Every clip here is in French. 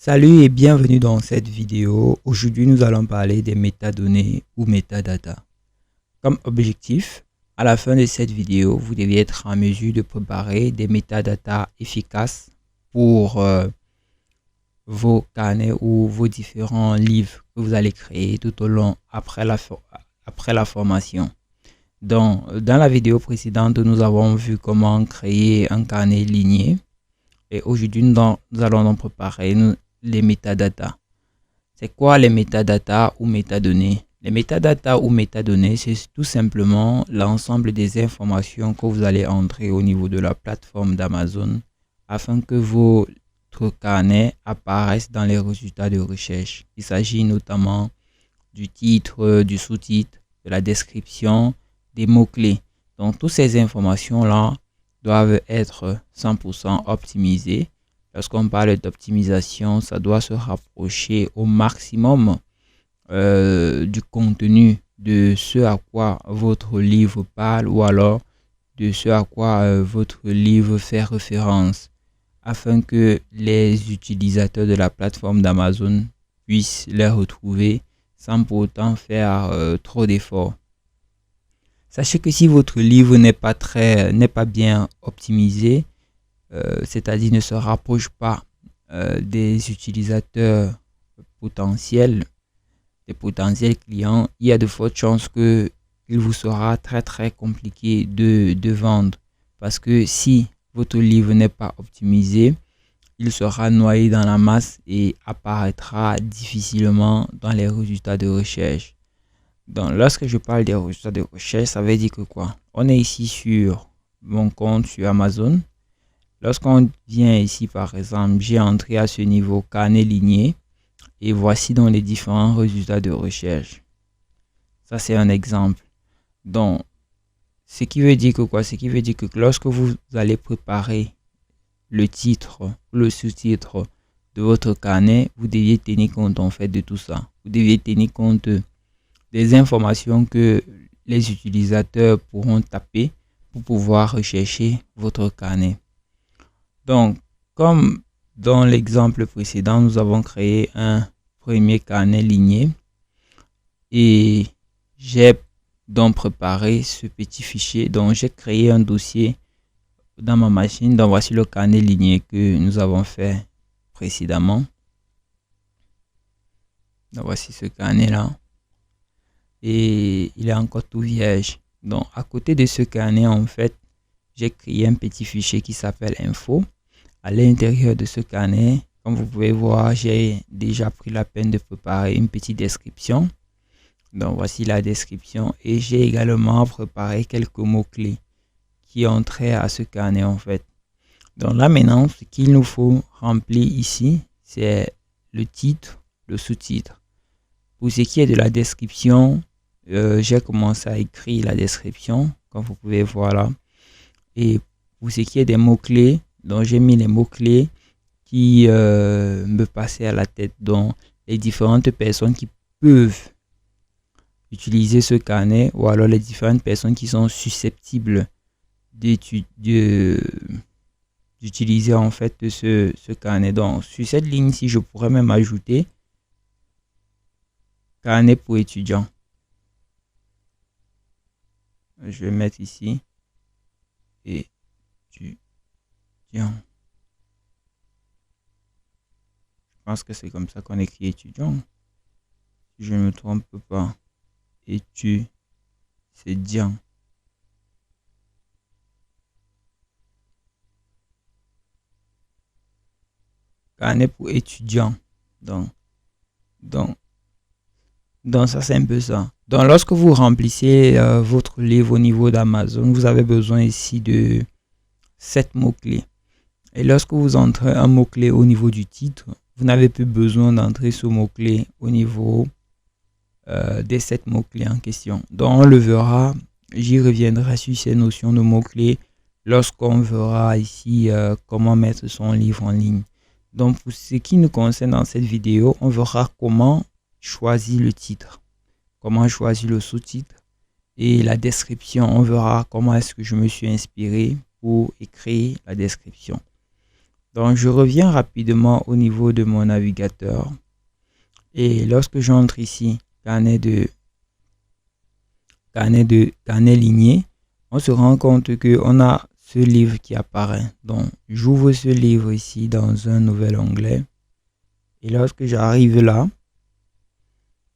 Salut et bienvenue dans cette vidéo. Aujourd'hui, nous allons parler des métadonnées ou métadatas. Comme objectif, à la fin de cette vidéo, vous devez être en mesure de préparer des métadatas efficaces pour vos carnets ou vos différents livres que vous allez créer tout au long après la formation. Dans la vidéo précédente, nous avons vu comment créer un carnet ligné. Et aujourd'hui, nous allons donc préparer les métadatas. C'est quoi les métadatas ou métadonnées? Les métadatas ou métadonnées, c'est tout simplement l'ensemble des informations que vous allez entrer au niveau de la plateforme d'Amazon afin que votre carnet apparaisse dans les résultats de recherche. Il s'agit notamment du titre, du sous-titre, de la description, des mots-clés. Donc, toutes ces informations-là doivent être 100% optimisées. Lorsqu'on parle d'optimisation, ça doit se rapprocher au maximum du contenu de ce à quoi votre livre parle ou alors de ce à quoi votre livre fait référence afin que les utilisateurs de la plateforme d'Amazon puissent les retrouver sans pour autant faire trop d'efforts. Sachez que si votre livre n'est pas bien optimisé, c'est-à-dire ne se rapproche pas des utilisateurs potentiels, des potentiels clients, il y a de fortes chances qu'il vous sera très compliqué de vendre. Parce que si votre livre n'est pas optimisé, il sera noyé dans la masse et apparaîtra difficilement dans les résultats de recherche. Donc, lorsque je parle des résultats de recherche, ça veut dire que quoi? On est ici sur mon compte sur Amazon. Lorsqu'on vient ici, par exemple, j'ai entré à ce niveau carnet ligné et voici donc les différents résultats de recherche. Ça, c'est un exemple. Donc, ce qui veut dire que quoi? Ce qui veut dire que lorsque vous allez préparer le titre, le sous-titre de votre carnet, vous deviez tenir compte en fait de tout ça. Vous deviez tenir compte des informations que les utilisateurs pourront taper pour pouvoir rechercher votre carnet. Donc, comme dans l'exemple précédent, nous avons créé un premier carnet ligné et j'ai donc préparé ce petit fichier. Donc, j'ai créé un dossier dans ma machine. Donc, voici le carnet ligné que nous avons fait précédemment. Donc, voici ce carnet-là. Et il est encore tout vierge. Donc, à côté de ce carnet, en fait, j'ai créé un petit fichier qui s'appelle info. À l'intérieur de ce carnet, comme vous pouvez voir, j'ai déjà pris la peine de préparer une petite description. Donc, voici la description. Et j'ai également préparé quelques mots-clés qui ont trait à ce carnet, en fait. Donc là, maintenant, ce qu'il nous faut remplir ici, c'est le titre, le sous-titre. Pour ce qui est de la description, j'ai commencé à écrire la description, comme vous pouvez voir là. Et pour ce qui est des mots-clés, donc j'ai mis les mots-clés qui me passaient à la tête. Donc les différentes personnes qui peuvent utiliser ce carnet ou alors les différentes personnes qui sont susceptibles d'utiliser en fait ce carnet. Donc sur cette ligne-ci, je pourrais même ajouter carnet pour étudiants. Je vais mettre ici étudiants. Je pense que c'est comme ça qu'on écrit étudiant. Si je ne me trompe pas. Étudiant. Carnet pour étudiants. Donc ça, c'est un peu ça. Donc, lorsque vous remplissez votre livre au niveau d'Amazon, vous avez besoin ici de 7 mots-clés. Et lorsque vous entrez un mot-clé au niveau du titre, vous n'avez plus besoin d'entrer ce mot-clé au niveau des 7 mots-clés en question. Donc, on le verra. J'y reviendrai sur ces notions de mots-clés lorsqu'on verra ici comment mettre son livre en ligne. Donc, pour ce qui nous concerne dans cette vidéo, on verra comment choisir le titre, comment choisir le sous-titre et la description. On verra comment est-ce que je me suis inspiré pour écrire la description. Donc, je reviens rapidement au niveau de mon navigateur. Et lorsque j'entre ici, carnet ligné, on se rend compte qu'on a ce livre qui apparaît. Donc, j'ouvre ce livre ici dans un nouvel onglet. Et lorsque j'arrive là,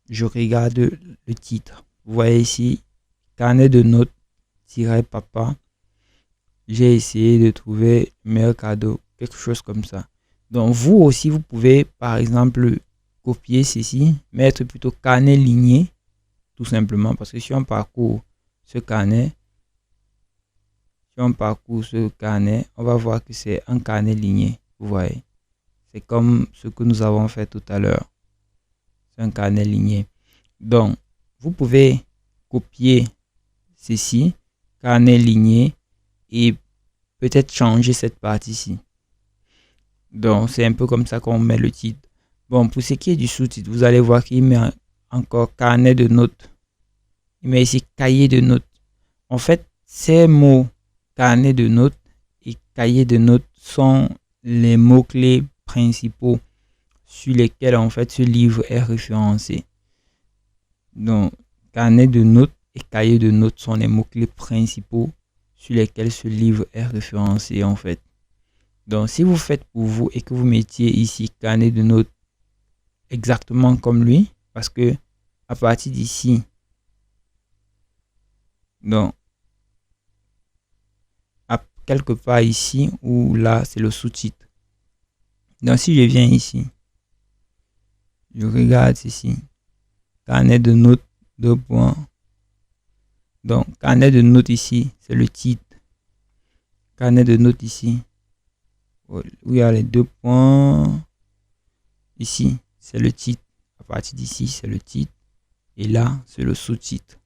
je regarde le titre. Vous voyez ici, carnet de notes papa. J'ai essayé de trouver meilleur cadeau, quelque chose comme ça. Donc, vous aussi, vous pouvez, par exemple, copier ceci, mettre plutôt carnet ligné, tout simplement, parce que si on parcourt ce carnet, on va voir que c'est un carnet ligné. Vous voyez, c'est comme ce que nous avons fait tout à l'heure. C'est un carnet ligné. Donc, vous pouvez copier ceci, carnet ligné, et peut-être changer cette partie-ci. Donc, c'est un peu comme ça qu'on met le titre. Bon, pour ce qui est du sous-titre, vous allez voir qu'il met encore carnet de notes. Il met ici cahier de notes. En fait, ces mots carnet de notes et cahier de notes sont les mots-clés principaux sur lesquels en fait ce livre est référencé. Donc, carnet de notes et cahier de notes sont les mots-clés principaux sur lesquels ce livre est référencé en fait. Donc, si vous faites pour vous et que vous mettiez ici carnet de notes exactement comme lui, parce que à partir d'ici, donc, quelque part ici ou là, c'est le sous-titre. Donc, si je viens ici, je regarde ici, carnet de notes, 2 points. Donc, carnet de notes ici, c'est le titre. Carnet de notes ici, où il y a les 2 points. Ici, c'est le titre. À partir d'ici, c'est le titre. Et là, c'est le sous-titre.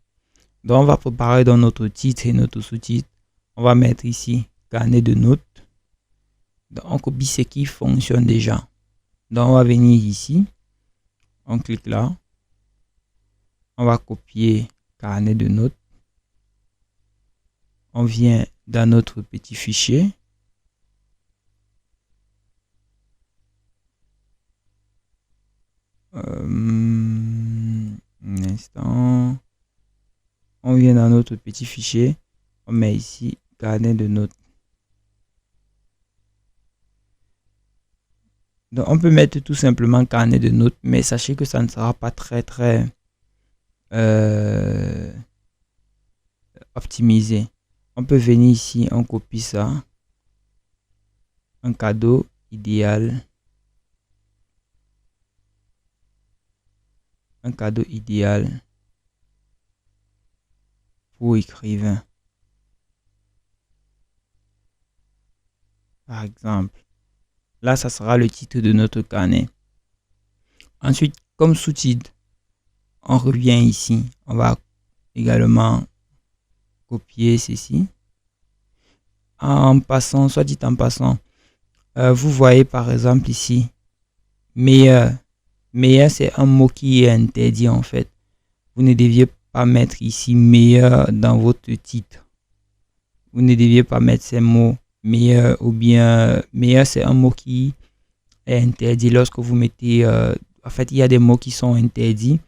Donc, on va préparer dans notre titre et notre sous-titre. On va mettre ici, carnet de notes. Donc, on copie ce qui fonctionne déjà. Donc, on va venir ici. On clique là. On va copier carnet de notes. On vient dans notre petit fichier. Un instant. On vient dans notre petit fichier. On met ici carnet de notes. Donc, on peut mettre tout simplement carnet de notes, mais sachez que ça ne sera pas très optimisé. On peut venir ici, on copie ça. Un cadeau idéal. Un cadeau idéal pour écrivain. Par exemple. Là, ça sera le titre de notre carnet. Ensuite, comme sous-titre, on revient ici. On va également copier ceci. En passant, soit dit en passant, vous voyez par exemple ici, meilleur. Meilleur, c'est un mot qui est interdit en fait. Vous ne deviez pas mettre ici meilleur dans votre titre. Vous ne deviez pas mettre ces mots meilleur ou bien meilleur, c'est un mot qui est interdit lorsque vous mettez en fait il y a des mots qui sont interdits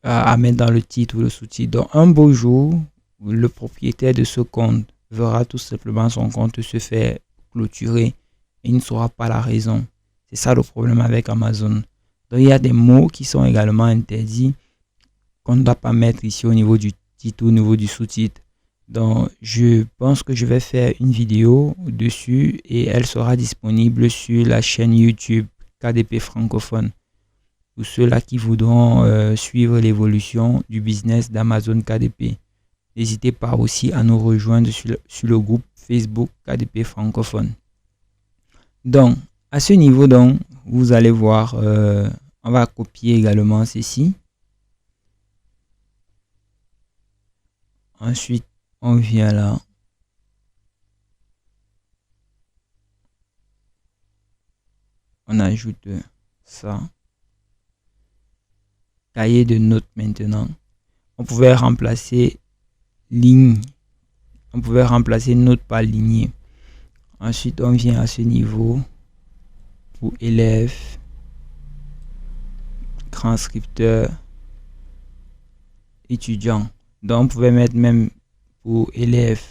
à mettre dans le titre ou le sous-titre. Donc un beau jour, le propriétaire de ce compte verra tout simplement son compte se faire clôturer et il ne saura pas la raison. C'est ça le problème avec Amazon. Donc il y a des mots qui sont également interdits qu'on ne doit pas mettre ici au niveau du titre ou au niveau du sous-titre. Donc, je pense que je vais faire une vidéo dessus et elle sera disponible sur la chaîne YouTube KDP francophone. Pour ceux-là qui voudront suivre l'évolution du business d'Amazon KDP. N'hésitez pas aussi à nous rejoindre sur le groupe Facebook KDP francophone. Donc, à ce niveau, donc, vous allez voir, on va copier également ceci. Ensuite, on vient là. On ajoute ça. Cahier de notes maintenant. On pouvait remplacer ligne. On pouvait remplacer note par lignée. Ensuite, on vient à ce niveau. pour élève, transcripteur, étudiant. Donc, vous pouvez mettre même pour élève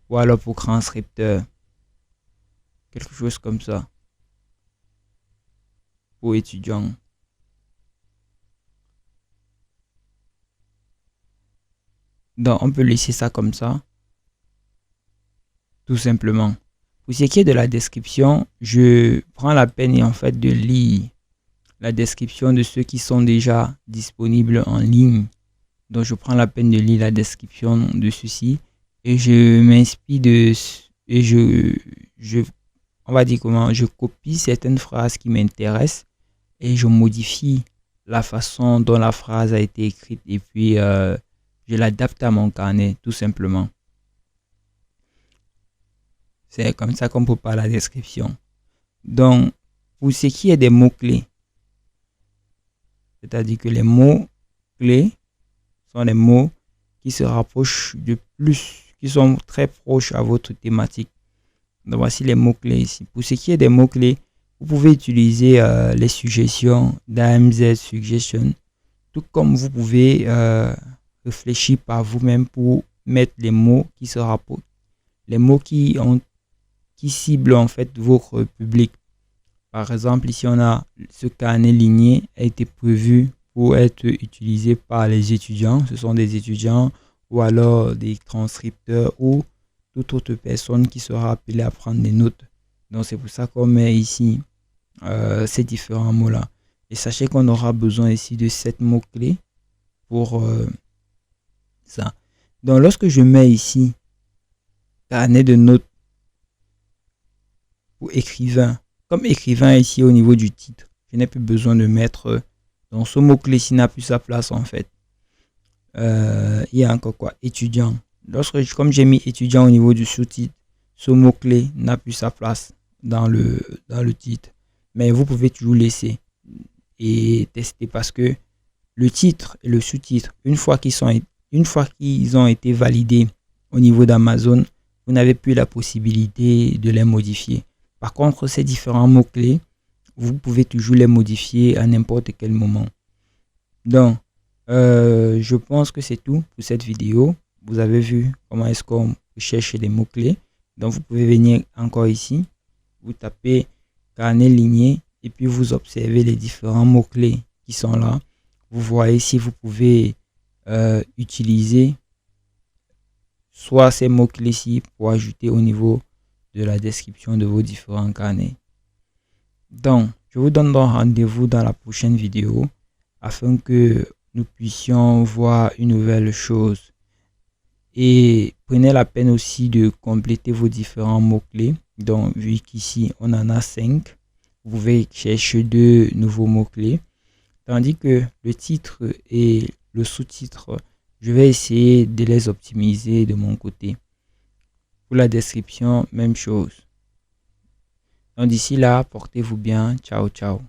ou alors pour transcripteur. Quelque chose comme ça. Pour étudiant. Donc, on peut laisser ça comme ça. Tout simplement. Pour ce qui est de la description, je prends la peine en fait de lire la description de ceux qui sont déjà disponibles en ligne. Donc, je prends la peine de lire la description de ceci et je m'inspire de et on va dire comment je copie certaines phrases qui m'intéressent et je modifie la façon dont la phrase a été écrite et puis je l'adapte à mon carnet tout simplement. C'est comme ça qu'on prépare la description. Donc, pour ce qui est des mots-clés, c'est-à-dire que les mots-clés sont les mots qui se rapprochent de plus, qui sont très proches à votre thématique. Donc, voici les mots-clés ici. Pour ce qui est des mots-clés, vous pouvez utiliser les suggestions d'AMZ Suggestion, tout comme vous pouvez réfléchir par vous-même pour mettre les mots qui se rapprochent, les mots qui ciblent en fait votre public. Par exemple, ici on a ce carnet ligné a été prévu pour être utilisé par les étudiants. Ce sont des étudiants ou alors des transcripteurs ou toute autre personne qui sera appelée à prendre des notes. Donc c'est pour ça qu'on met ici ces différents mots-là. Et sachez qu'on aura besoin ici de 7 mots-clés pour ça. Donc lorsque je mets ici carnet de notes pour écrivain, comme écrivain ici au niveau du titre, je n'ai plus besoin de mettre donc ce mot-clé ici n'a plus sa place en fait. Il y a encore quoi? Étudiant. Comme j'ai mis étudiant au niveau du sous-titre, ce mot-clé n'a plus sa place dans le titre. Mais vous pouvez toujours laisser et tester parce que le titre et le sous-titre, une fois qu'ils ont été validés au niveau d'Amazon, vous n'avez plus la possibilité de les modifier. Par contre, ces différents mots-clés, vous pouvez toujours les modifier à n'importe quel moment. Donc, je pense que c'est tout pour cette vidéo. Vous avez vu comment est-ce qu'on cherche des mots-clés. Donc, vous pouvez venir encore ici. Vous tapez carnet ligné et puis vous observez les différents mots-clés qui sont là. Vous voyez si vous pouvez utiliser soit ces mots-clés-ci pour ajouter au niveau de la description de vos différents carnets. Donc, je vous donne donc rendez-vous dans la prochaine vidéo afin que nous puissions voir une nouvelle chose. Et prenez la peine aussi de compléter vos différents mots-clés. Donc, vu qu'ici, on en a 5, vous pouvez chercher 2 nouveaux mots-clés. Tandis que le titre et le sous-titre, je vais essayer de les optimiser de mon côté. Pour la description, même chose. Donc d'ici là, portez-vous bien. Ciao, ciao.